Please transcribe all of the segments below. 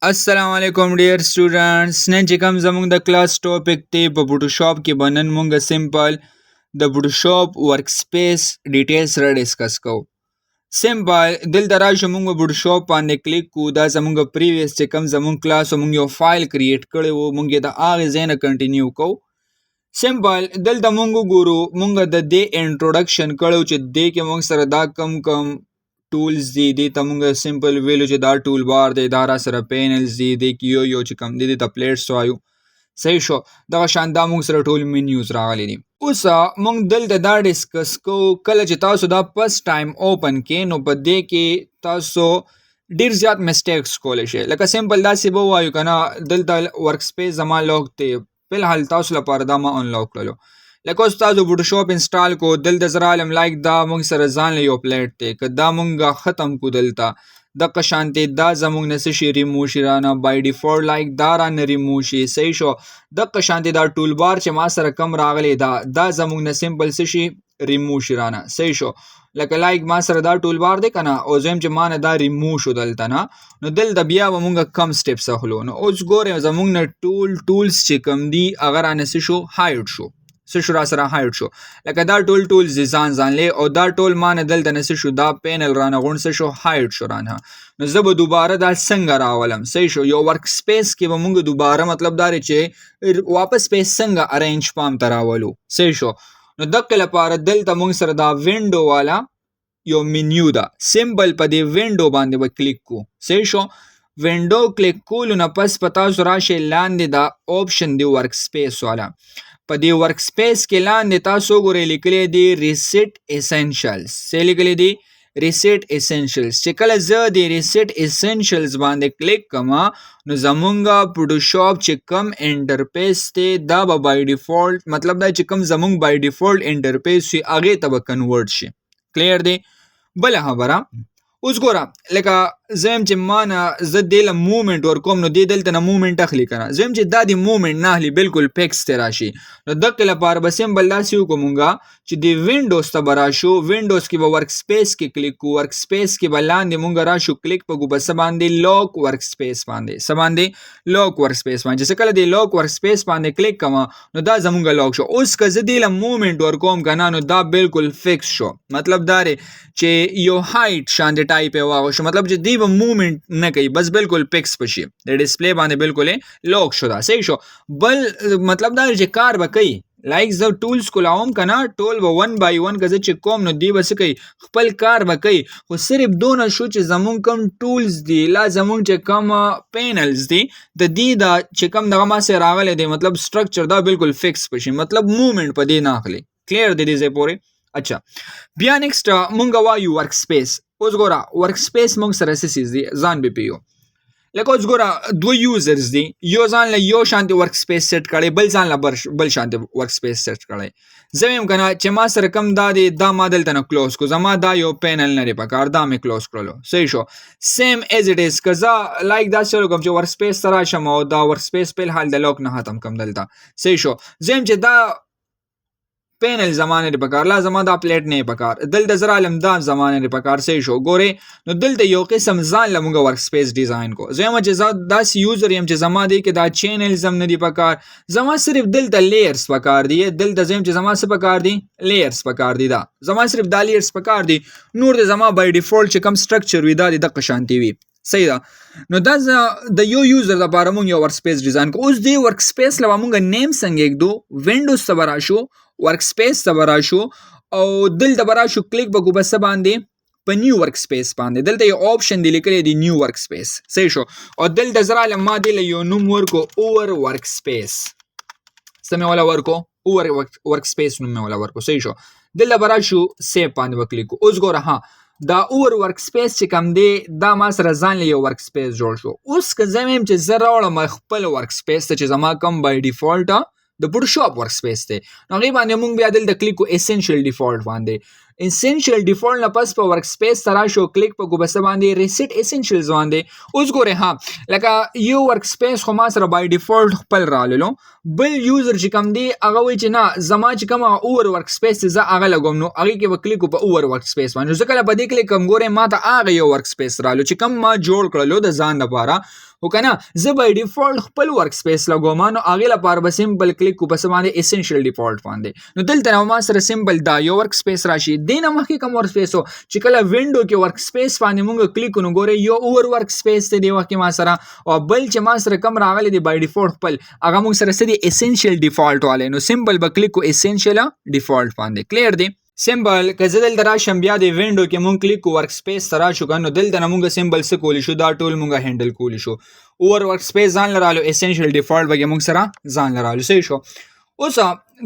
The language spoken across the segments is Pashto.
السلام علیکم ډیر سټوډنټس نن چې کوم زموږ د کلاس ټاپک دی په فوټوشاپ کې به نن مونږ سمپل د فوټوشاپ ورک سپیس ډیټیلز سره ډسکس کوو سمپل دلته راشو مونږ په فوټوشاپ باندې کلیک کوو دا زموږ پریویس چې کوم زموږ کلاس مونږ یو فایل کریټ کړی وو مونږ یې د هغې ځای نه کنټینیو کوو سمپل دلته مونږ ګورو مونږ د دې انټروډکشن کړو چې دې کې مونږ سره دا کم ټولز دي دې ته مونږ سمپل ویلو چې دا ټول بار دی دا را سره پینلز دي دې کې یو چې کوم دی دې ته پلیټس وایو صحیح شو دغه شان دا مونږ سره ټول منیوز راغلي دي اوس مونږ دلته دا ډسکس کوو کله چې تاسو دا فرست ټایم اوپن کې نو په دې کې تاسو ډیر زیات مسټیکس کولی شئ لکه سمپل داسې به ووایو که نه دلته ورک سپیس زما لاک دی فلحال تاسو لپاره دا ما انلاک کړلو لکه اوس تاسو فوټوشاپ انسټال کو دلته زه رالم لایک دا مونږ سره ځان له یو پلیټ دی که دا مونږ ختم کو دلته دغه شانتې دا زمونږ نه څه شي ریمو شي رانه بای ډیفالټ لایک دا رانه ریمو شي صحیح شو دغه شانتې دا ټول بار چې ما سره کم راغلی دا زمونږ نه سمپل څه شي ریمو شي رانه صحیح شو لکه لایک ما سره دا ټول بار دی که نه او زه چې ما نه دا ریمو شو دلته نه نو دلته بیا به مونږ کم سټیپس اخلو نو اوس ګورئ زمونږ نه ټولز چې کم دي هغه رانه څه شو هایډ شو څه شو را سره هایډ شو لکه دا ټولز دي ځان لی او دا ټول ما نه دلته نه څه شو دا پینل رانه غونډ څه شو هایډ شو رانه نو زه به دوباره دا څنګه راولم صحیح شو یو ورک سپیس کې به مونږ دوباره مطلب دا دی چې واپس به څنګه ارینج پام ته راولو صحیح شو نو دغه لپاره دلته مونږ سره دا وینډو والا یو منیو ده سمپل په دې وینډو باندې به کلیک کو صحیح شو وینډو کلیک کولو نه پس په تاسو راشئ لاندې دا آپشن دی ورک سپیس والا په دې ورک سپیس کې لاندې تاسو ګورئ لیکلی دی ریسیټ اسینشلز څه لیکلی دی ریسیټ اسینشلز چې کله زه د ریسیټ اسینشلز باندې کلیک کوم نو زمونږ فوټوشاپ چې کم انټرفیس دی دا به بای ډیفالټ مطلب دا چې کم زمونږ بای ډیفالټ انټرفیس وي هغې ته به کنورټ شي کلیر دی بله خبره اوس ګوره لکه زه یم چې ما نه زه دې له مومنټ ورکوم نو دې دلته نه مومنټ اخلي که نه زه یم چې دا د مومنټ نه اخلي بالکل فکس ته راشي نو دغې لپاره به سمپل داسې وکړو مونږه چې د وینډوز ته به راشو وینډوز کې به ورک سپیس کې کلیک کو ورک سپیس کې به لاندې مونږ راشو کلیک په ګو به څه باندې لاک ورک سپیس باندې څه باندې لاک ورک سپیس باندې چې کله د لاک ورک سپیس باندې کلیک کوم نو دا زمونږ لاک شو اوس که زه دې له مومنټ ورکوم که نه نو دا بالکل فکس شو مطلب دا دی چې یو هایټ شانتې ټایپ یې واغوشو مطلب چې دی به مومنټ نه کوي بس بالکل فکس بشي د ډسپلی باندې بالکل لاک شو دا صحیح شو بل مطلب دا چې کار به کوي لایک زه ټولز کولاوم که نه ټول به ون بای ون که زه چې کوم نو دی به څه کوي خپل کار به کوي خو صرف دونه شو چې زمونږ کم ټولز دي لا زمونږ چې کم پینلز دي د دې دا چې کم دغه ما سره راغلی دی مطلب سټرکچر دا بالکل فکس بشي مطلب مومنټ په دې نه اخلي کلیر دی دې ځای پورې اچھا بیا نیکسټ مونږ وایو ورک سپیس اوس ګوره ورک سپیس مونږ سره څه څیز دی ځان به پیو لکه اوس ګوره دوه یوزرز دي یو ځان له یو شانتې ورک سپیس سیټ کړی بل ځان له بل شانتې ورک سپیس سیټ کړی زه ویم که نه چې ما سره کم دا دی دا ما دلته نه کلوز کو زما دا یو پینل نه دی پکار دا مې کلوز کړلو صحیح شو سیم ایز اټ از که زه لایک داسې چلو کوم چې ورک سپیس ته راشم او دا ورک سپیس فلحال د لاک نه ختم کم دلته صحیح شو زه یم چې دا پینل زمانه دی پکار لا زما دا پلیټ نه پکار دلته زرا علم دا زمانه دی پکار صحیح شو ګورې نو دلته یو قسم ځان لمونږ ورک سپیس ډیزاین کو زه یم چې داسې یوزر یم چې زما دی کې دا چینلز هم نه دی پکار زما صرف دلته لیئرز پکار دی دلته زه یم چې زما څه پکار دی لیئرز پکار دی دا زما صرف دا لیئرز پکار دی نور د زما بای ډیفالټ چې کم سټرکچر وي دا د دغه شانتې وي صحیح ده نو دا د یو یوزر لپاره مونږ یو ورک سپیس ډیزاین کو اوس دې ورک سپیس لپاره مونږ نیم څنګه ایږدو وینډوز ته به راشو ورک سپیس ته به راشو او دلته به راشو کلیک به کوو بس باندې په نیو ورک سپیس باندې دلته یو آپشن دی لیکلی دی نیو ورک سپیس صحیح شو او دلته زه رالم ما دې له یو نوم ورکو اوور ورک سپیس څه مې ولا ورکو اوور ورک سپیس نوم مې ولا ورکو صحیح شو دلته به راشو سیو باندې به کلیک کوو اوس ګوره ها دا اوور ورک سپیس چې کم دی دا ما سره ځان له یو ورک سپیس جوړ شو اوس که زه ویم چې زه راوړم خپل ورک سپیس ته چې زما کم بای ډیفالټ د فوټوشاپ ورک سپیس دی نو هغې باندې مونږ بیا دلته کلیک کو اسینشل ډیفالټ باندې اسینشل ډیفالټ نه پس په ورک سپیس ته راشو کلیک په ګوبسه باندې ریسیټ اسینشلز باندې اوس ګورئ ها لکه یو ورک سپیس خو ما سره بای ډیفالټ خپل راللو بل یوزر چې کوم دی هغه وایي چې نه زما چې کوم اوور ورک سپیس زه هغه لګوم نو هغې کې به کلیک په اوور ورک سپیس باندې زه کله په دې کلیک کوم ګورئ ما ته هغه یو ورک سپیس رالو چې کوم ما جوړ کړلو د ځان لپاره خو کنه زه به ډیفالت خپل ورک سپیس لګوم نو هغه لپاره به سمپل کلیک کو پس باندې اسنشل ډیفالت باندې نو دلته نو ما سره سمپل دا یو ورک سپیس راشي دینه مخکې کوم ورک سپیس چې کله وینډو کې ورک سپیس باندې مونږ کلیک کو نو ګوره یو اور ورک سپیس ته دی وخت ما سره او بل چې ما سره کم راغلی دی بای ډیفالت خپل هغه مونږ سره سدي اسنشل ډیفالت والے نو سمپل به کلیک کو اسنشل ډیفالت باندې کلیر دی سمبل که زه دلته راشم بیا د وینډو کې مونږ کلیک کو ورک سپیس ته راشو نو دلته نه مونږ سمبل څه کولی شو دا ټول مونږ هینډل کولی شو اوور ورک سپیس ځان لرالو اسنشل ډیفالت وګه مونږ سره ځان لرالو صحیح شو اوس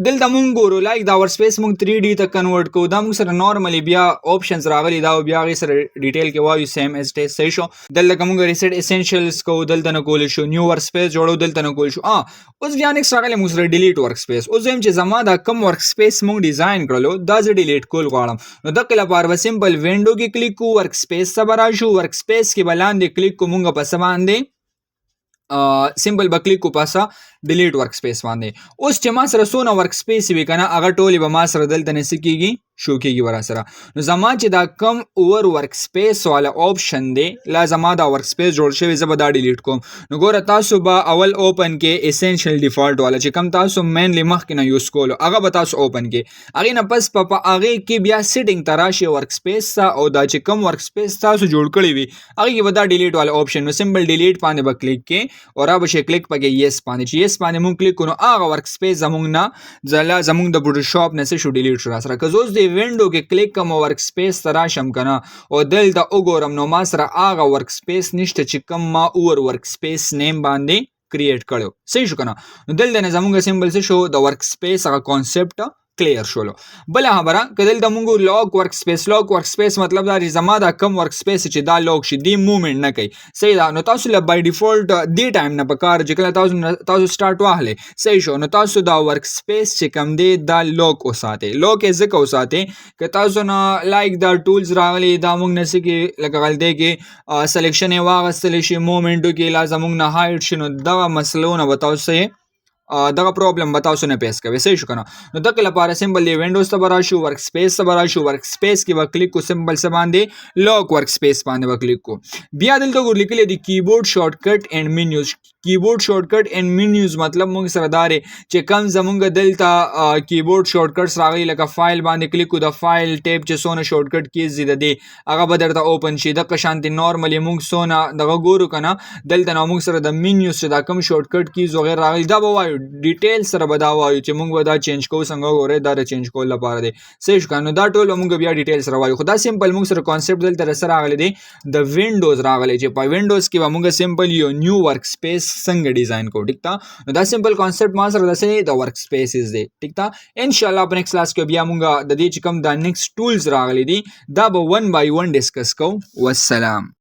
دلته مونږ ګورو لایک دا ورک سپیس مونږ 3D ته کنورټ کوو دا مونږ سره نارملی بیا آپشنز راغلي دا بیا غي سره ډیټیل کې وایو سیم اس ټیس صحیح شو دلته مونږ ریسیټ اسنشلز کوو دلته نه کولی شو نیو ورک سپیس جوړو دلته نه کولی شو اوس بیا نیکسټ راغلی مونږ سره ډیلیټ ورک سپیس اوس هم چې زما دا کم ورک سپیس مونږ ډیزاین کړلو دا زه ډیلیټ کول غواړم نو دغه لپاره به سمپل وینډو کې کلیک کوو ورک سپیس ته به راشو ورک سپیس کې به لاندې کلیک کوو مونږ په څه باندې سمپل به کلیک کو پاسه ډیلیټ ورک سپیس باندې اوس چې ما سره سونه ورک سپیس وی کنه هغه ټولې به ما سره دلته نه سکیږي شو کېږي ورا سره نو زما چې دا کم اوور ورک سپیس والا آپشن دی لا زما دا ورک سپیس جوړ شوی زه به دا ډیلیټ کوم نو ګوره تاسو به اول اوپن کې اسنشل ډیفالت والا چې کم تاسو مینلی مخکې نه یوز کولو هغه به تاسو اوپن کې هغه نه پس په هغه کې بیا سیټینګ ته راشي ورک سپیس او دا چې کم ورک سپیس تاسو جوړ کړی وي هغه کې به دا ډیلیټ والا آپشن نو سمبل ډیلیټ باندې به کلیک کې او را به شي کلیک پکې یس باندې چې یس باندې مونږ کلیک کړو هغه ورک سپیس زمونږ نه ځلا زمونږ د فوټوشاپ نه شو ډیلیټ شو را سره که زوس دی وینډو کې کلیک کوم ورک سپیس ته راشم کنه او دلته وګورم نو ما سره هغه ورک سپیس نشته چې کوم ما اور ورک سپیس نیم باندې کریټ کړو صحیح شو کنه نو دلته نه زمونږ سمبل څه شو د ورک سپیس هغه کانسپټ کلیر شولو بل خبره کدل د مونږ لاک ورک سپیس مطلب دا زما دا کم ورک سپیس چې دا لاک شي دی موومېنټ نه کوي صحیح دا نو تاسو له بای ډیفالت دی ټایم نه پکار چې کله تاسو سٹارټ واهله صحیح شو نو تاسو دا ورک سپیس چې کم دی دا لاک وساته لاک یې ځکه وساته که تاسو نه لایک دا ټولز راغلي دا مونږ نسی کې لکه غلطی کې سلیکشن یې واغستل شي موومېنټو کې لازم مونږ نه هایټ شنو دا مسلونه وتاو سه دغه پرابلم به تاسو نه پیس کوي صحیح شو کنه نو دغه لپاره سمبل دی وینډوز ته براشو ورک سپیس ته براشو ورک سپیس کې به کلیک کو سمبل څه باندې لاک ورک سپیس باندې به کلیک کو بیا دلته ګور لیکل دی کیبورډ شارټ کټ اینڈ مینیوز کیبورډ شارټ کټ اینڈ مینیوز مطلب موږ سره دارې چې کم زمونږ دلته کیبورډ شارټ کټس راغلي لکه فایل باندې کلیک کو د فایل ټیب چې سونه شارټ کټ کیز دی د هغه به درته اوپن شي د قشانتي نارملی موږ سونه دغه ګورو کنه دلته نو موږ سره د مینیوز چې دا کم شارټ کټ کیز وغیرہ راغلي دا به وایو ډیټیل سره به دا وایو چې موږ به دا چینج کوو څنګه غوړې دا د چینج کول لپاره دی صحیح شو کنه دا ټول موږ بیا ډیټیل سره وایو خو دا سمپل موږ سره کانسپټ دلته سره راغلی دی د وینډوز راغلی چې په وینډوز کې به موږ سمپل یو نیو ورک سپیس څنګه ډیزاین کوو ټیک تا نو دا سمپل کانسپټ ما سره دسه د ورک سپیسز دی ټیک تا ان شاء الله په نیکسټ کلاس کې بیا موږ د دې چې کوم دا نیکسټ ټولز راغلي دي دا به 1 by 1 ډیسکس کوو والسلام